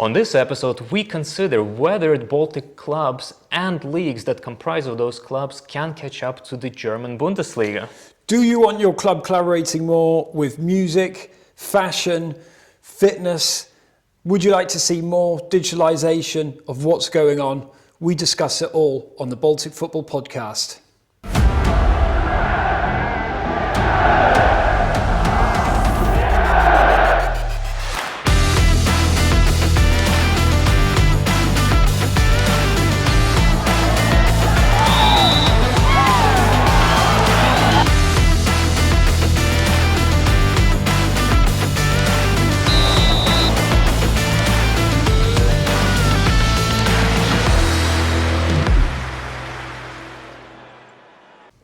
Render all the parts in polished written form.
On this episode, we consider whether the Baltic clubs and leagues that comprise of those clubs can catch up to the German Bundesliga. Do you want your club collaborating more with music, fashion, fitness? Would you like to see more digitalization of what's going on? We discuss it all on the Baltic Football Podcast.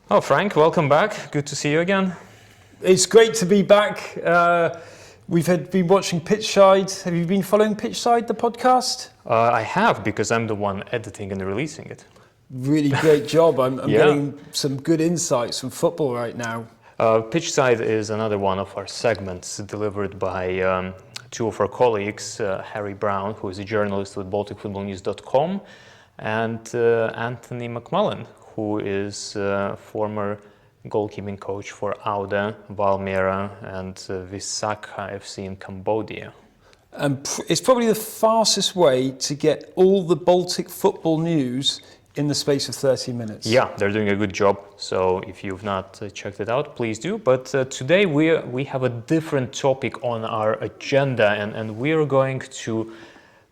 Oh, Frank, welcome back. Good to see you again. It's great to be back. We've been watching Pitchside. Have you been following Pitchside, the podcast? I have, because I'm the one editing and releasing it. Really great job. I'm getting some good insights from football right now. Pitchside is another one of our segments delivered by two of our colleagues, Harry Brown, who is a journalist with BalticFootballNews.com, and Anthony McMullen, who is former goalkeeping coach for Auda, Valmiera and Virsliga FC in Cambodia. It's probably the fastest way to get all the Baltic football news in the space of 30 minutes. Yeah, they're doing a good job. So if you've not checked it out, please do. But today we have a different topic on our agenda, and we're going to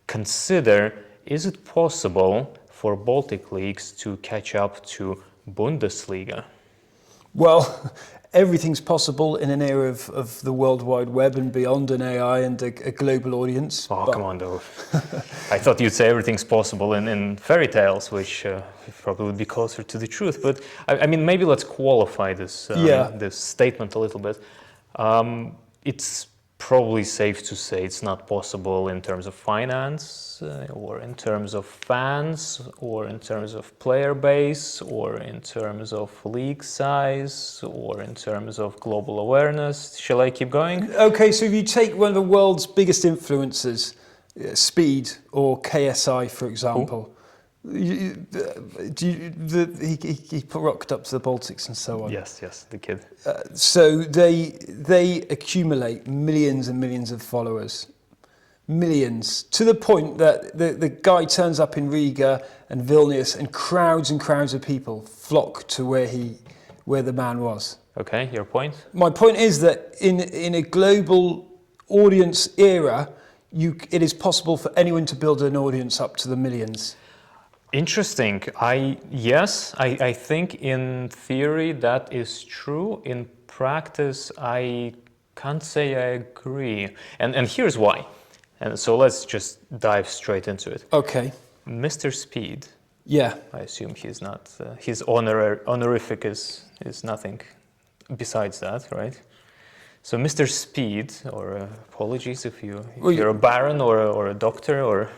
consider, is it possible for Baltic leagues to catch up to Bundesliga? Well, everything's possible in an era of the World Wide Web and beyond, an AI and a global audience. Oh, come on, though. I thought you'd say everything's possible in fairy tales, which probably would be closer to the truth. But I mean, maybe let's qualify this statement a little bit. It's probably safe to say it's not possible in terms of finance, or in terms of fans, or in terms of player base, or in terms of league size, or in terms of global awareness. Shall I keep going? Okay, so if you take one of the world's biggest influencers, Speed or KSI, for example, he rocked up to the Baltics and so on. Yes, the kid. So they accumulate millions and millions of followers. Millions, to the point that the guy turns up in Riga and Vilnius and crowds of people flock to where the man was. Okay, your point? My point is that in a global audience era, it is possible for anyone to build an audience up to the millions. Interesting. I think in theory that is true. In practice, I can't say I agree. And here's why. And so let's just dive straight into it. Okay. Mr. Speed. Yeah. I assume he's not. His honorific is nothing besides that, right? So Mr. Speed, or apologies if you're a baron or a doctor or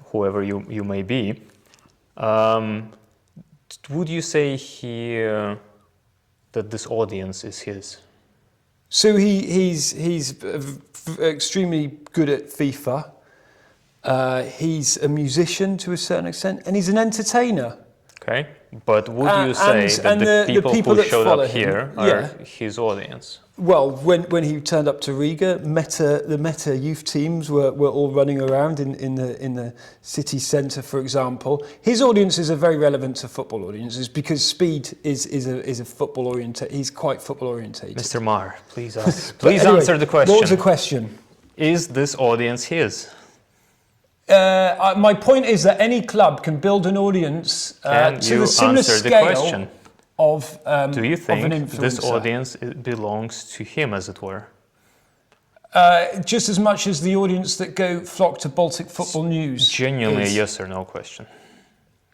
whoever you may be. Would you say here that this audience is his? So he's extremely good at FIFA. He's a musician to a certain extent, and he's an entertainer. Okay, but would you say that the people who showed up here are his audience? Well, when he turned up to Riga, the Meta youth teams were all running around in the city centre, for example. His audiences are very relevant to football audiences because Speed is a football oriented. He's quite football orientated. Mr. Marr, please answer the question. What was the question? Is this audience his? My point is that any club can build an audience to a similar scale of do you think this audience belongs to him, as it were? Just as much as the audience that flock to Baltic Football News. Genuinely a yes or no question.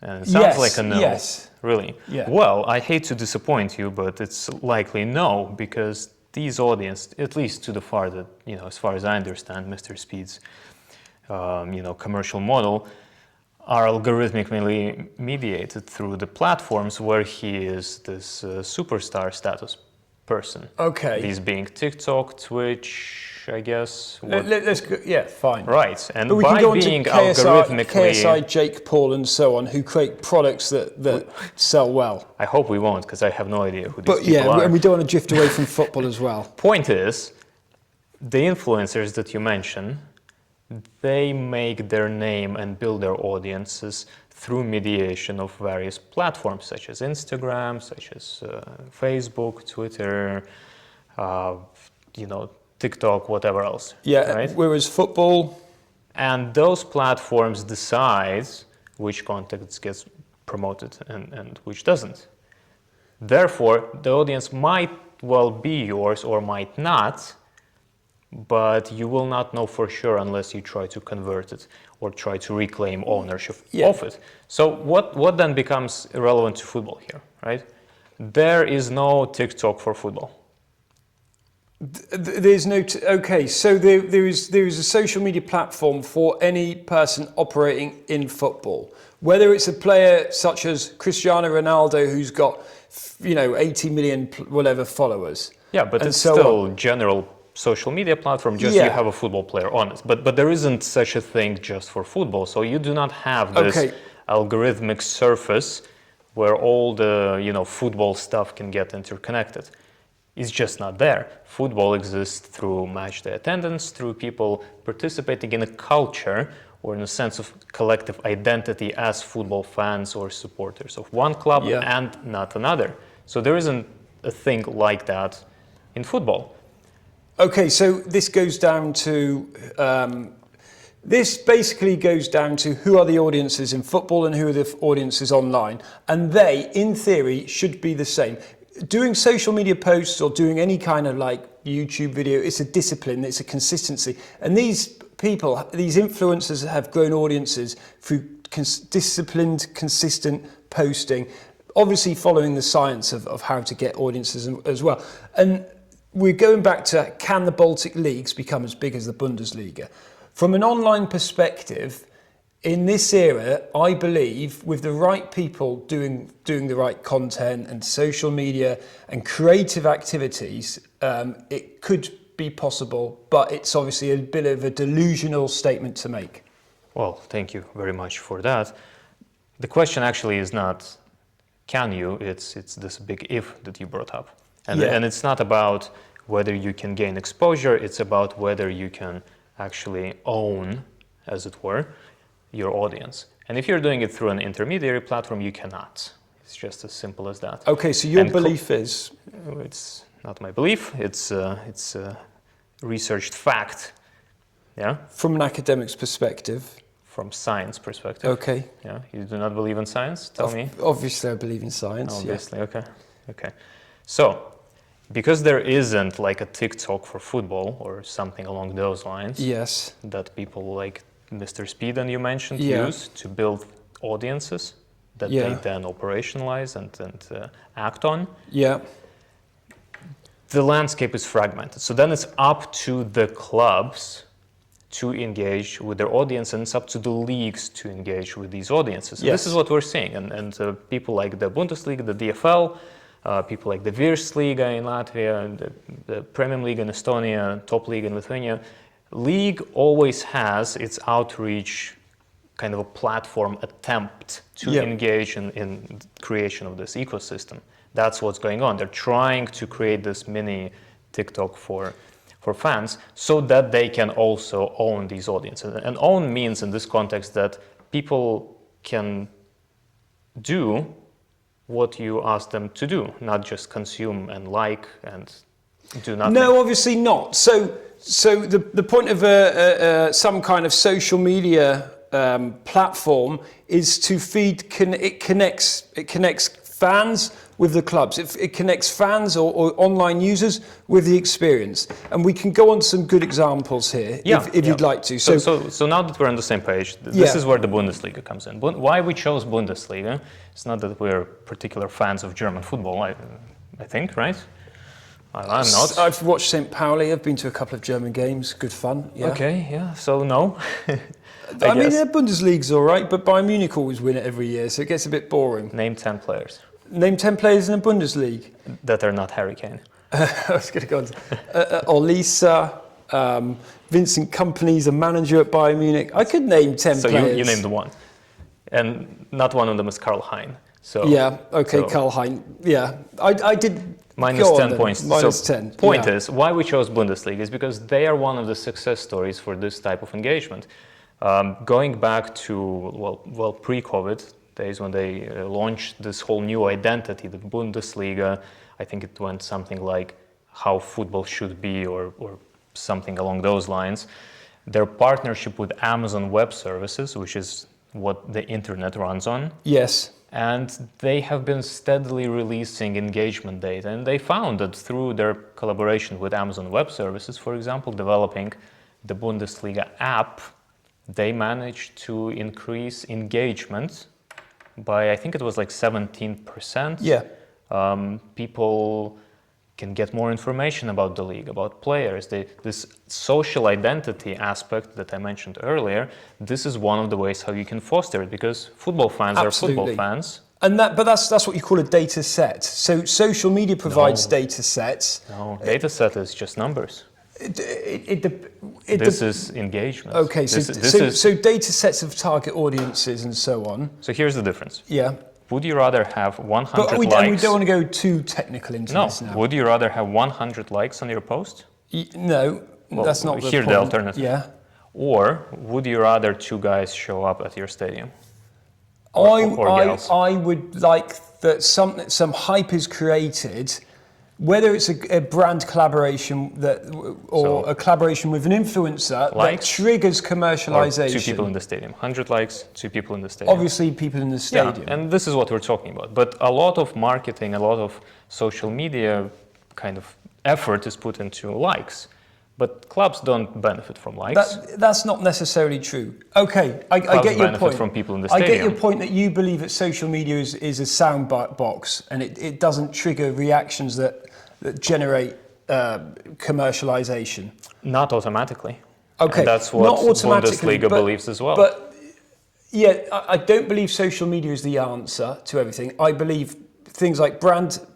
And it sounds like a no. Yes. Really? Yeah. Well, I hate to disappoint you, but it's likely no, because these audience, at least to the far that, as far as I understand, Mr. Speed's commercial model, are algorithmically mediated through the platforms where he is this superstar status person. Okay. These being TikTok, Twitch, I guess. Let's go, yeah, fine. Right, and But we by can go on being to KSI, algorithmically... KSI, Jake Paul and so on, who create products that sell well. I hope we won't, because I have no idea who these But people are. and we don't want to drift away from football as well. Point is, the influencers that you mention, they make their name and build their audiences through mediation of various platforms, such as Instagram, such as Facebook, Twitter, TikTok, whatever else. Yeah, right? whereas football... And those platforms decide which content gets promoted and which doesn't. Therefore, the audience might well be yours or might not, but you will not know for sure unless you try to convert it or try to reclaim ownership of it. So what then becomes irrelevant to football here, right? There is no TikTok for football. There's no... okay, so there is a social media platform for any person operating in football. Whether it's a player such as Cristiano Ronaldo who's got, 80 million whatever followers. Yeah, but it's so still general social media platform, just you have a football player on it. But there isn't such a thing just for football. So you do not have this algorithmic surface where all the football stuff can get interconnected. It's just not there. Football exists through matchday attendance, through people participating in a culture or in a sense of collective identity as football fans or supporters of one club and not another. So there isn't a thing like that in football. Okay, so this goes down to... this basically goes down to who are the audiences in football and who are the audiences online. And they, in theory, should be the same. Doing social media posts or doing any kind of YouTube video, it's a discipline, it's a consistency. And these people, these influencers have grown audiences through disciplined, consistent posting, obviously following the science of how to get audiences as well. And we're going back to, can the Baltic leagues become as big as the Bundesliga? From an online perspective, in this era, I believe with the right people doing the right content and social media and creative activities, it could be possible, but it's obviously a bit of a delusional statement to make. Well, thank you very much for that. The question actually is not can you, it's this big if that you brought up. And it's not about whether you can gain exposure, it's about whether you can actually own, as it were, your audience. And if you're doing it through an intermediary platform, you cannot. It's just as simple as that. Okay, so your belief is? It's not my belief, it's a researched fact. Yeah? From an academic's perspective? From science perspective. Okay. Yeah, you do not believe in science? Tell me. Obviously I believe in science. Obviously, okay. So, because there isn't like a TikTok for football or something along those lines. Yes. That people like Mr. Speed and you mentioned use to build audiences that they then operationalize and act on. Yeah. The landscape is fragmented. So then it's up to the clubs to engage with their audience, and it's up to the leagues to engage with these audiences. Yes. This is what we're seeing. And people like the Bundesliga, the DFL, people like the Virsliga in Latvia, the Premier League in Estonia, top league in Lithuania, league always has its outreach kind of a platform attempt to engage in creation of this ecosystem. That's what's going on. They're trying to create this mini TikTok for fans so that they can also own these audiences. And own means in this context that people can do what you ask them to do, not just consume and like and do nothing. No, obviously not. So the point of some kind of social media platform is to feed. It connects fans with the clubs. It connects fans or online users with the experience. And we can go on to some good examples here if you'd like to. So now that we're on the same page, this is where the Bundesliga comes in. Why we chose Bundesliga? It's not that we're particular fans of German football. I think, right? I'm not. I've watched St. Pauli. I've been to a couple of German games. Good fun. Yeah. Okay. Yeah. So no. I mean, the Bundesliga's all right, but Bayern Munich always win it every year, so it gets a bit boring. Name 10 players. Name 10 players in the Bundesliga. That are not Harry Kane. I was going to go on. Olisa, Vincent Kompany's a manager at Bayern Munich. I could name 10 players. So you named one. And not one of them is Karl Hein. So, yeah, okay, Karl Hein. Yeah, I did. Minus 10 points. Minus so 10. Point is, why we chose Bundesliga is because they are one of the success stories for this type of engagement. Going back to, pre-COVID days when they launched this whole new identity, the Bundesliga, I think it went something like how football should be or something along those lines. Their partnership with Amazon Web Services, which is what the internet runs on. Yes. And they have been steadily releasing engagement data. And they found that through their collaboration with Amazon Web Services, for example, developing the Bundesliga app, they managed to increase engagement by, I think it was like 17%. Yeah. People can get more information about the league, about players. This social identity aspect that I mentioned earlier, this is one of the ways how you can foster it, because football fans are football fans. And but that's what you call a data set. So social media provides data sets. No, data set is just numbers. This is engagement. Okay, so data sets of target audiences and so on. So here's the difference. Yeah. Would you rather have 100 likes? We don't want to go too technical into this now. Would you rather have 100 likes on your post? No, that's not the point. Here's the alternative. Yeah. Or would you rather 2 guys show up at your stadium? I would like that some hype is created, whether it's a brand collaboration a collaboration with an influencer that triggers commercialization. 2 people in the stadium. 100 likes, 2 people in the stadium. Obviously, people in the stadium. Yeah, and this is what we're talking about. But a lot of marketing, a lot of social media kind of effort is put into likes. But clubs don't benefit from likes. That's not necessarily true. Okay, I get your point. From people in the stadium. I get your point that you believe that social media is a sound box and it doesn't trigger reactions that generate commercialization. Not automatically. Okay, and that's what Bundesliga believes as well. But yeah, I don't believe social media is the answer to everything. I believe things like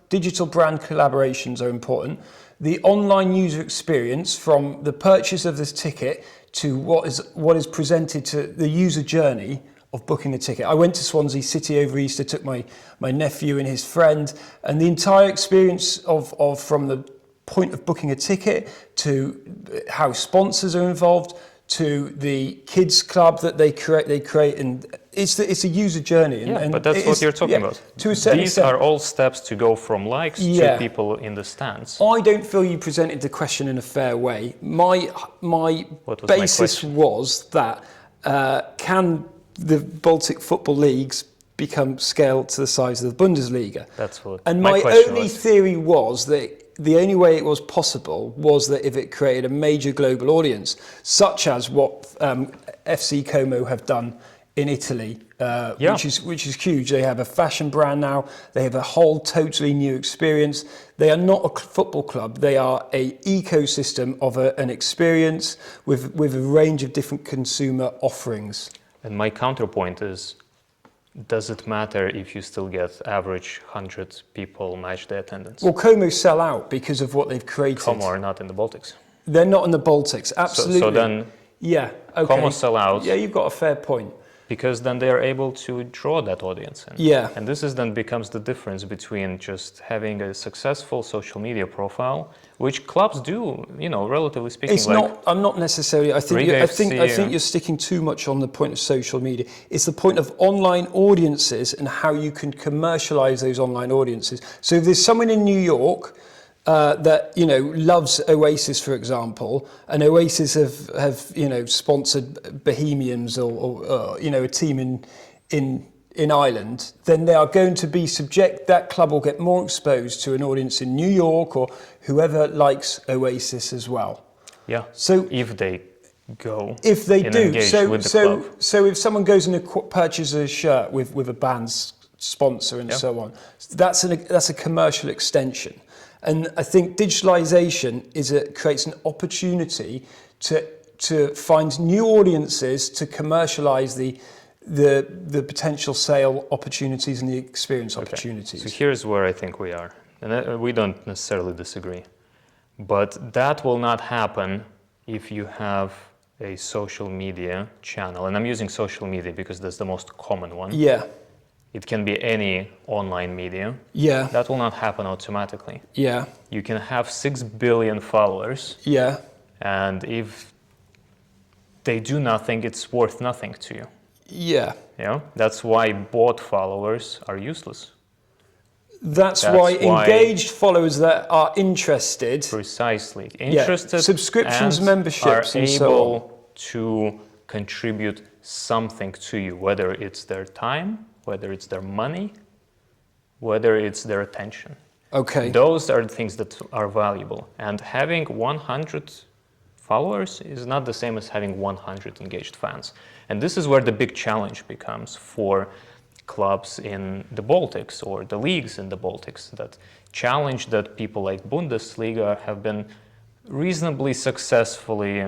digital brand collaborations are important. The online user experience, from the purchase of this ticket to what is presented to the user journey of booking a ticket. I went to Swansea City over Easter, took my nephew and his friend, and the entire experience of from the point of booking a ticket to how sponsors are involved to the kids club that they create, and it's a user journey. And but that's what you're talking about. To a certain These extent, are all steps to go from likes to people in the stands. I don't feel you presented the question in a fair way. My basis was that can the Baltic football leagues become scaled to the size of the Bundesliga? That's what. And my only theory was that the only way it was possible was that if it created a major global audience, such as what FC Como have done in Italy, which is huge. They have a fashion brand now. They have a whole totally new experience. They are not a football club. They are an ecosystem of an experience with a range of different consumer offerings. And my counterpoint is, does it matter if you still get average 100 people match day attendance? Well, Como sell out because of what they've created. Como are not in the Baltics. They're not in the Baltics, absolutely. So then, Como sell out. Yeah, you've got a fair point. Because then they are able to draw that audience in. Yeah. And this is then becomes the difference between just having a successful social media profile, which clubs do, relatively speaking. It's not. I'm not necessarily. I think you're sticking too much on the point of social media. It's the point of online audiences and how you can commercialize those online audiences. So if there's someone in New York that loves Oasis, for example, and Oasis have sponsored Bohemians or a team in Ireland, then they are going to be that club will get more exposed to an audience in New York or whoever likes Oasis as well. Yeah. So if they do, so if someone goes and purchases a shirt with a band's sponsor and so on, that's a commercial extension. And I think digitalization creates an opportunity to find new audiences to commercialize the potential sale opportunities and the experience opportunities. So here's where I think we are. and we don't necessarily disagree. But that will not happen if you have a social media channel. And I'm using social media because that's the most common one. Yeah. It can be any online media. Yeah. That will not happen automatically. Yeah. You can have 6 billion followers. Yeah. And if they do nothing, it's worth nothing to you. Yeah. Yeah. That's why bot followers are useless. That's why engaged followers that are interested. Precisely. Interested. Subscriptions, and memberships, are and so able on. to contribute something to you, whether it's their time, whether it's their money, whether it's their attention. Okay. Those are the things that are valuable. And having 100 followers is not the same as having 100 engaged fans. And this is where the big challenge becomes for clubs in the Baltics or the leagues in the Baltics, that challenge that people like Bundesliga have been reasonably successfully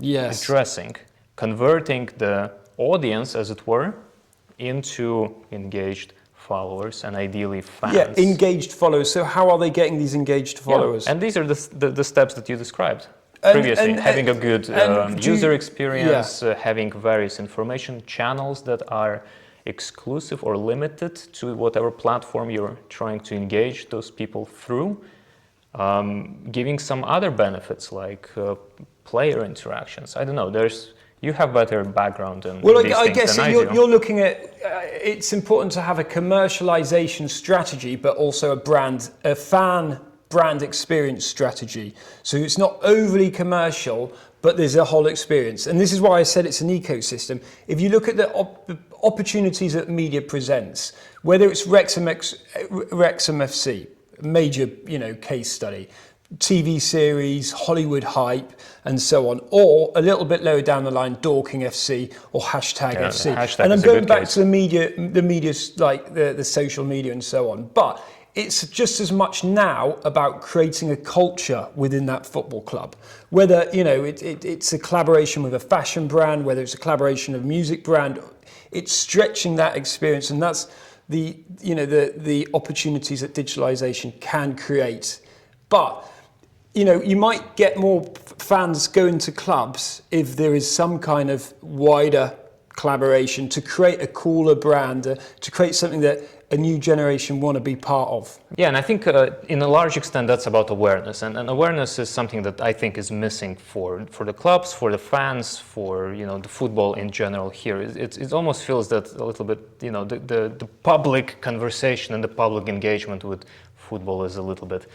addressing, converting the audience, as it were, into engaged followers and ideally fans. Yeah, engaged followers. So how are they getting these engaged followers? Yeah. And these are the steps that you described previously. Having a good user experience, having various information channels that are exclusive or limited to whatever platform you're trying to engage those people through, giving some other benefits like player interactions. I don't know, you have better background in these I things guess than I you're do. looking at, it's important to have a commercialization strategy, but also a fan brand experience strategy. So it's not overly commercial, but there's a whole experience. And this is why I said it's an ecosystem. If you look at the opportunities that media presents, whether it's Wrexham FC, major case study, TV series, Hollywood hype, and so on, or a little bit lower down the line, Dorking FC or hashtag FC. And I'm going back to the media like the social media and so on. But it's just as much now about creating a culture within that football club. Whether it's a collaboration with a fashion brand, whether it's a collaboration of a music brand, it's stretching that experience, and that's the opportunities that digitalization can create. But you might get more fans going to clubs if there is some kind of wider collaboration to create a cooler brand, to create something that a new generation want to be part of. Yeah, and I think in a large extent that's about awareness, and awareness is something that I think is missing for the clubs, for the fans, for the football in general here. It almost feels that a little bit, the public conversation and the public engagement with football is a little bit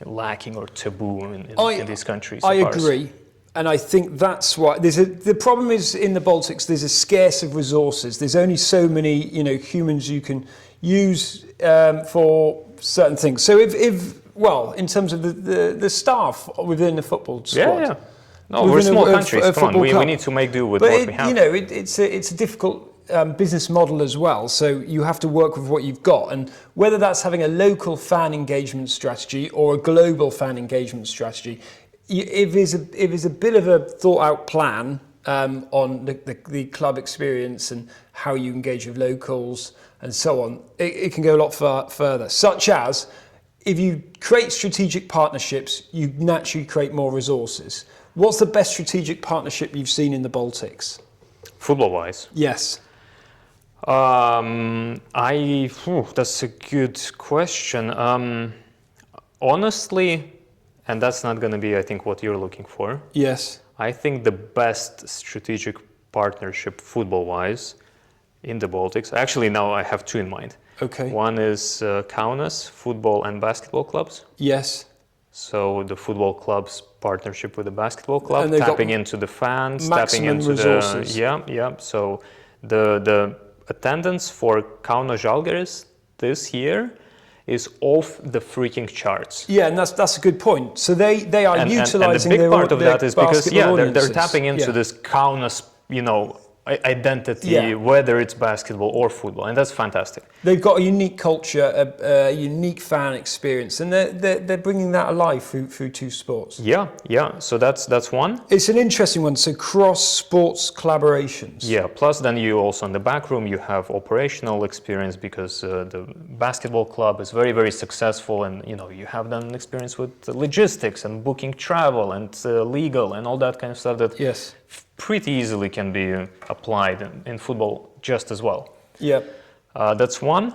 lacking or taboo in these countries. I agree. And I think that's why the problem is in the Baltics, there's a scarce of resources. There's only so many, humans you can use for certain things. So in terms of the staff within the football squad. Yeah. No, we're small countries. Come on, we need to make do with what we have. It's a difficult business model as well. So you have to work with what you've got, and whether that's having a local fan engagement strategy or a global fan engagement strategy. If there's a bit of a thought-out plan on the club experience and how you engage with locals and so on, it can go a lot further. Such as, if you create strategic partnerships, you naturally create more resources. What's the best strategic partnership you've seen in the Baltics? Football-wise? Yes. That's a good question. Honestly, and that's not going to be, I think, what you're looking for. Yes. I think the best strategic partnership football-wise in the Baltics, actually now I have two in mind. Okay. One is Kaunas football and basketball clubs. Yes. So the football club's partnership with the basketball club, tapping into the fans, tapping into resources. So the attendance for Kaunas Žalgiris this year is off the freaking charts. Yeah, and that's a good point. So they are utilizing and the big their part of that is because they're tapping into this this Kaunas, identity, whether it's basketball or football, and that's fantastic. They've got a unique culture, a unique fan experience, and they're bringing that alive through two sports. Yeah. So that's one. It's an interesting one. So cross sports collaborations. Yeah. Plus, then you also in the back room you have operational experience because the basketball club is very, very successful, and you have done experience with logistics and booking travel and legal and all that kind of stuff that pretty easily can be applied in football just as well. Yeah. That's one.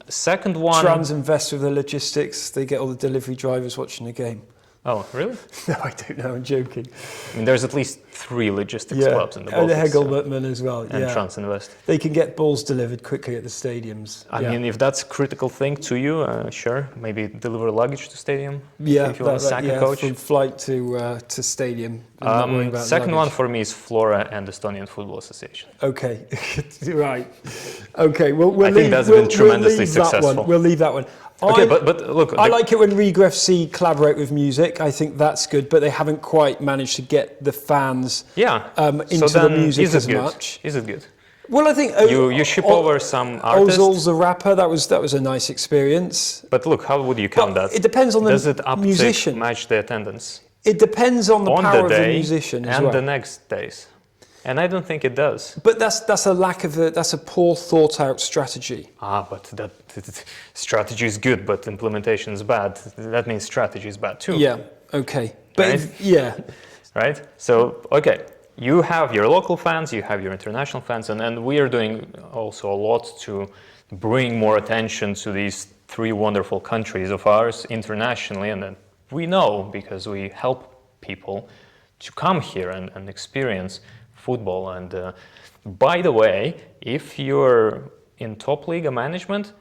Second one... Transinvest with the logistics. They get all the delivery drivers watching the game. Oh, really? No, I don't know. I'm joking. I mean, there's at least 3 logistics clubs in the Baltics. And the Hegel-Butman as well. And Transinvest. They can get balls delivered quickly at the stadiums. I mean, if that's a critical thing to you, sure. Maybe deliver luggage to stadium. Yeah, if you want to sack a coach. From flight to stadium. Second one for me is Flora and Estonian Football Association. Okay, right. Okay, I think that's been tremendously successful. We'll leave that one. Okay, but look... I like it when Riga FC collaborate with music. I think that's good, but they haven't quite managed to get the fans into the music as much. Is it good? Well, I think... You ship over some artists? Ozol's the rapper, that was a nice experience. But look, how would you count that? It depends on the musician. Does it uptick match the attendance? It depends on the power of the musician as well. And the next days. And I don't think it does. But that's a poor thought out strategy. But that strategy is good, but implementation is bad. That means strategy is bad too. Yeah. Okay. But right? Right. So you have your local fans, you have your international fans, and we are doing also a lot to bring more attention to these 3 wonderful countries of ours internationally, and then we know because we help people to come here and experience football. And by the way, if you're in top Liga management,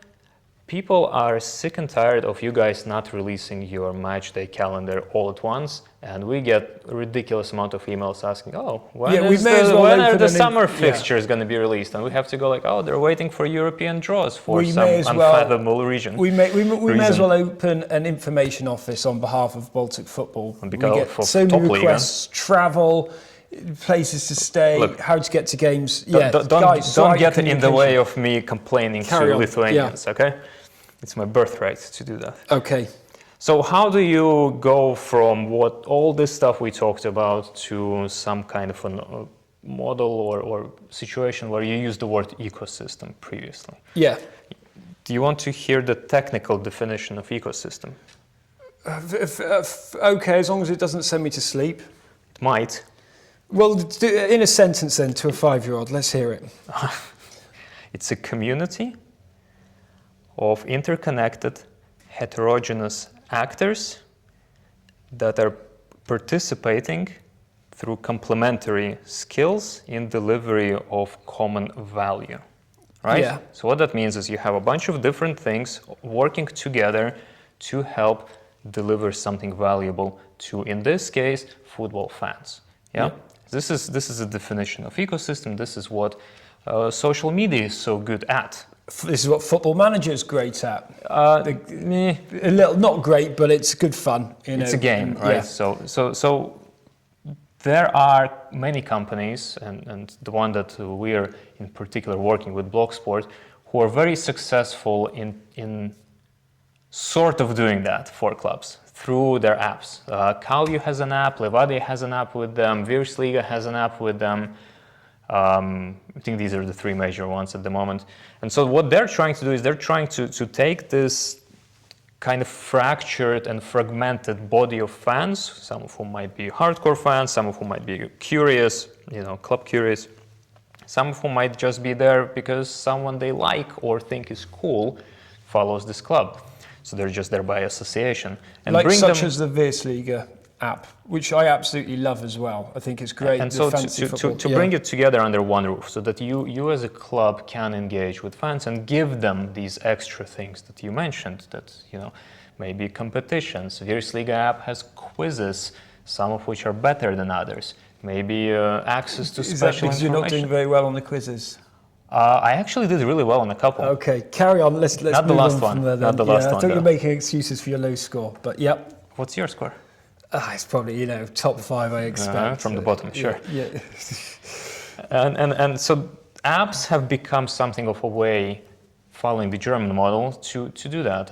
people are sick and tired of you guys not releasing your match day calendar all at once, and we get a ridiculous amount of emails asking, when are the summer fixtures going to be released? And we have to go they're waiting for European draws for some unfathomable reason. We may as well open an information office on behalf of Baltic Football. And because we get so many requests, travel, places to stay, how to get to games. Don't get in the way of me complaining to Lithuanians, okay? It's my birthright to do that. Okay. So how do you go from all this stuff we talked about to some kind of a model or situation where you used the word ecosystem previously? Yeah. Do you want to hear the technical definition of ecosystem? Okay, as long as it doesn't send me to sleep. It might. Well, in a sentence then to a 5-year-old, let's hear it. It's a community of interconnected, heterogeneous actors that are participating through complementary skills in delivery of common value, right? Yeah. So what that means is you have a bunch of different things working together to help deliver something valuable to, in this case, football fans. Yeah. This is a definition of ecosystem. This is what social media is so good at. This is what Football Manager is great at. A little, not great, but it's good fun. It's a game, right? Yeah. So there are many companies, and the one that we are in particular working with, Blocksport, who are very successful in sort of doing that for clubs through their apps. Kalju has an app, Levadia has an app with them, Virsliga has an app with them. I think these are the 3 major ones at the moment. And so what they're trying to do is they're trying to take this kind of fractured and fragmented body of fans, some of whom might be hardcore fans, some of whom might be curious, club curious, some of whom might just be there because someone they like or think is cool follows this club. So they're just there by association. And as the Virsliga app, which I absolutely love as well. I think it's great. And so to bring it together under one roof so that you as a club can engage with fans and give them these extra things that you mentioned, that, maybe competitions. Virsliga app has quizzes, some of which are better than others. Maybe access to special information. Is that because you're not doing very well on the quizzes? I actually did really well on a couple. Okay, carry on. Let's not the last one. Not the last one. I thought you were making excuses for your low score, but yep. What's your score? It's probably top 5, I expect. From the bottom, sure. Yeah. And so apps have become something of a way, following the German model, to do that.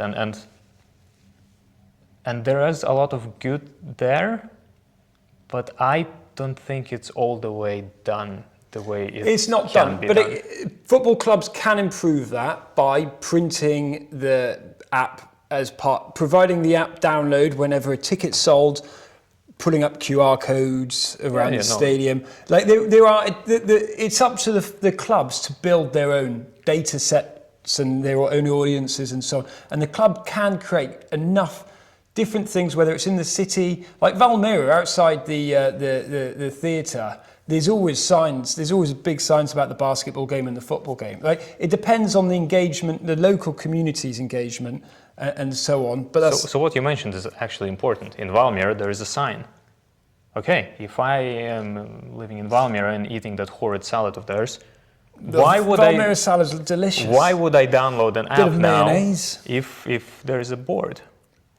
And there is a lot of good there, but I don't think it's all the way done the way it's not done. But football clubs can improve that by printing the app as part, providing the app download whenever a ticket's sold, putting up QR codes around the stadium. Like there are, it's up to the clubs to build their own data sets and their own audiences and so on. And the club can create enough different things, whether it's in the city, like Valmiera outside the theatre. There's always signs. There's always big signs about the basketball game and the football game. Like it depends on the engagement, the local community's engagement, and so on. But that's so what you mentioned is actually important. In Valmiera, there is a sign. Okay, if I am living in Valmiera and eating that horrid salad of theirs, why would Valmiera salad's delicious. Why would I download an app now mayonnaise. if there is a board?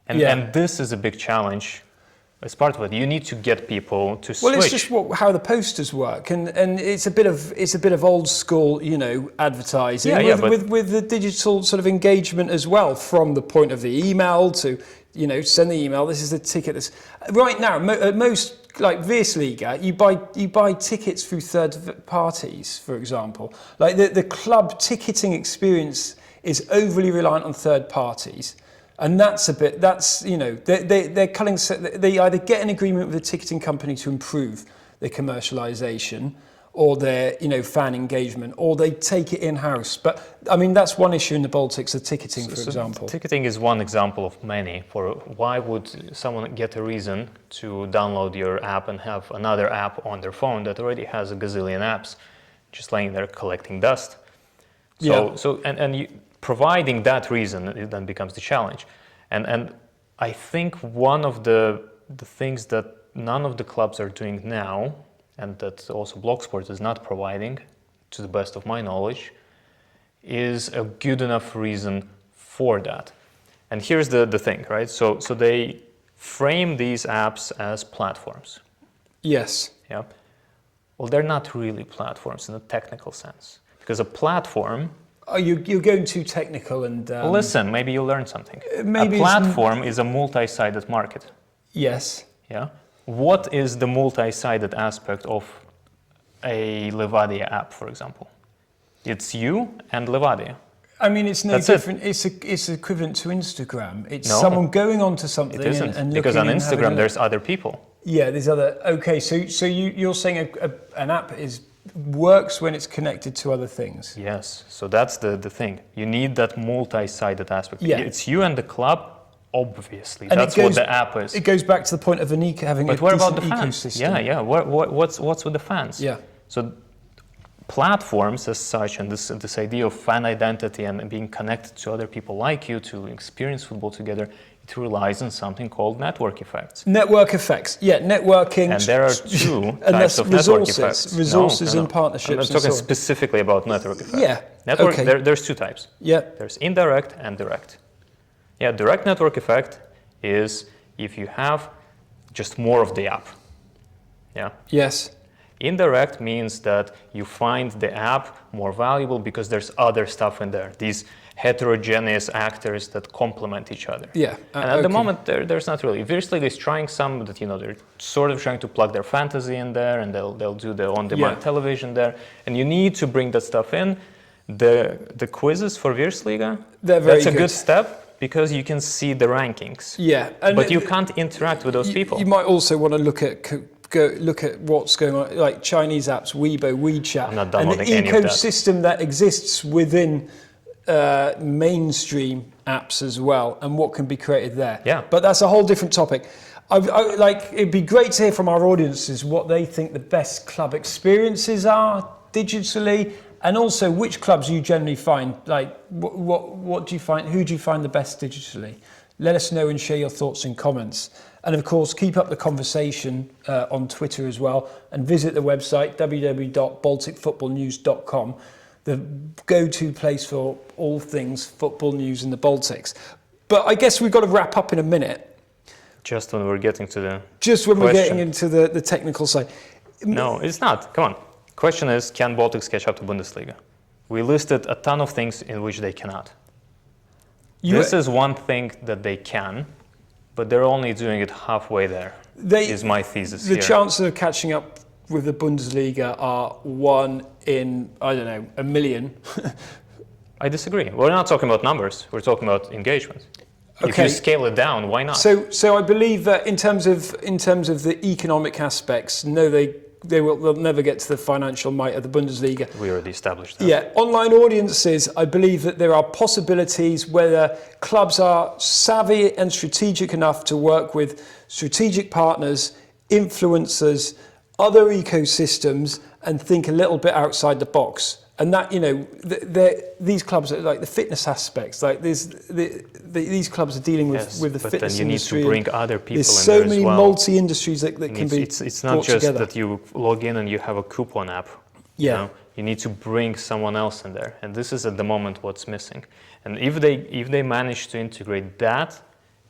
And this is a big challenge. As part of it, you need to get people to switch. Well, it's just how the posters work, and it's a bit of old school, advertising with the digital sort of engagement as well, from the point of the email to, send the email. This is the ticket. Right now, most like Virsliga, you buy tickets through third parties, for example. Like the club ticketing experience is overly reliant on third parties. And they're cutting. They either get an agreement with the ticketing company to improve their commercialization, or their fan engagement, or they take it in house. But I mean, that's one issue in the Baltics, the ticketing, for example. Ticketing is one example of many. For why would someone get a reason to download your app and have another app on their phone that already has a gazillion apps, just laying there collecting dust? Providing that reason, it then becomes the challenge. And I think one of the things that none of the clubs are doing now, and that also Blocksport is not providing, to the best of my knowledge, is a good enough reason for that. And here's the thing, right? So they frame these apps as platforms. Yes. Yeah. Well, they're not really platforms in a technical sense, because a platform... Oh, you're going too technical and... Listen, maybe you'll learn something. A platform is a multi-sided market. Yes. Yeah. What is the multi-sided aspect of a Levadia app, for example? It's you and Levadia. I mean, it's no different. It's equivalent to Instagram. It's someone going onto something it isn't, and because on Instagram there's other people. Yeah, there's other... Okay, so you're saying an app works when it's connected to other things. Yes, so that's the thing. You need that multi-sided aspect. Yeah. It's you and the club, obviously. And that's what the app is. It goes back to the point of having a decent ecosystem. Yeah. What's with the fans? Yeah. So platforms as such, and this idea of fan identity and being connected to other people like you to experience football together, it relies on something called network effects. Network effects, networking. And there are two types of network effects. Resources and partnerships. I'm talking specifically about network effects. Yeah, okay. There's two types. Yeah. There's indirect and direct. Yeah, direct network effect is if you have just more of the app. Yeah. Yes. Indirect means that you find the app more valuable because there's other stuff in there. These heterogeneous actors that complement each other. Yeah. And at the moment, there's not really. Virsliga is trying some that, they're sort of trying to plug their fantasy in there, and they'll do the on-demand television there. And you need to bring that stuff in. The quizzes for Virsliga, that's a good step, because you can see the rankings. Yeah. But you can't interact with those people. You might also want to look at what's going on, like Chinese apps, Weibo, WeChat, I'm not and the downloading any of that. ecosystem that exists within mainstream apps as well, and what can be created there. Yeah. But that's a whole different topic. It'd be great to hear from our audiences what they think the best club experiences are digitally, and also which clubs you generally find, like what do you find, who do you find the best digitally? Let us know and share your thoughts in comments. And of course, keep up the conversation on Twitter as well, and visit the website www.balticfootballnews.com, the go-to place for all things football news in the Baltics. But I guess we've got to wrap up in a minute. Just when we're getting to the Just when question. we're getting into the technical side. No, it's not. Come on. Question is, can Baltics catch up to Bundesliga? We listed a ton of things in which they cannot. This is one thing that they can, but they're only doing it halfway there, is my thesis here. The chances of catching up with the Bundesliga are 1 in, I don't know, 1 million. I disagree. We're not talking about numbers. We're talking about engagement. Okay. If you scale it down, why not? So I believe that in terms of the economic aspects, no, they'll never get to the financial might of the Bundesliga. We already established that. Yeah, online audiences, I believe that there are possibilities where clubs are savvy and strategic enough to work with strategic partners, influencers, other ecosystems, and think a little bit outside the box. And that, these clubs are like the fitness aspects, like these clubs are dealing with the fitness industry. But then you need to bring other people in there as well. There's so many multi-industries that can be It's not just together. that you log in and you have a coupon app. Yeah. You need to bring someone else in there. And this is at the moment what's missing. And if they manage to integrate that,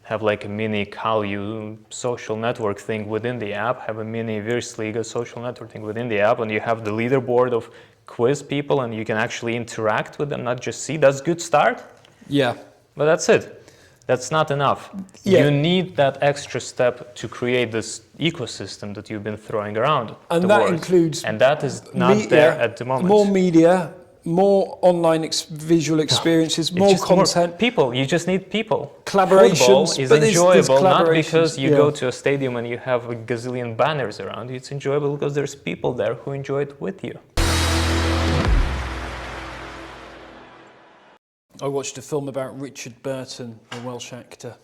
have like a mini Kalju social network thing within the app, have a mini Virsliga social network thing within the app, and you have the leaderboard of quiz people and you can actually interact with them, not just see, that's a good start. Yeah. But that's it. That's not enough. Yeah. You need that extra step to create this ecosystem that you've been throwing around. And that includes... And that is not there at the moment. More media, more online visual experiences, more content. More people. You just need people. Collaborations. Football is enjoyable not because you go yeah. to a stadium and you have a gazillion banners around you. It's enjoyable because there's people there who enjoy it with you. I watched a film about Richard Burton, a Welsh actor,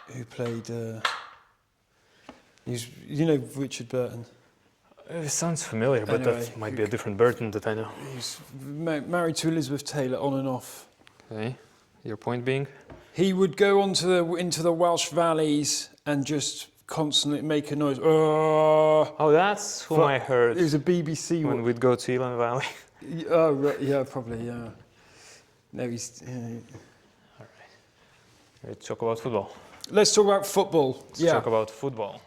who played. You know Richard Burton. It sounds familiar, but Anyway, that might be a different Burton that I know. He's married to Elizabeth Taylor, on and off. Okay, your point being? He would go into the Welsh valleys and just constantly make a noise. Oh, that's whom I heard. It was a BBC when we'd go to Elan Valley. Oh, right, yeah, probably, yeah. No, he's... All right. Let's talk about football. Let's talk about football. Let's talk about football.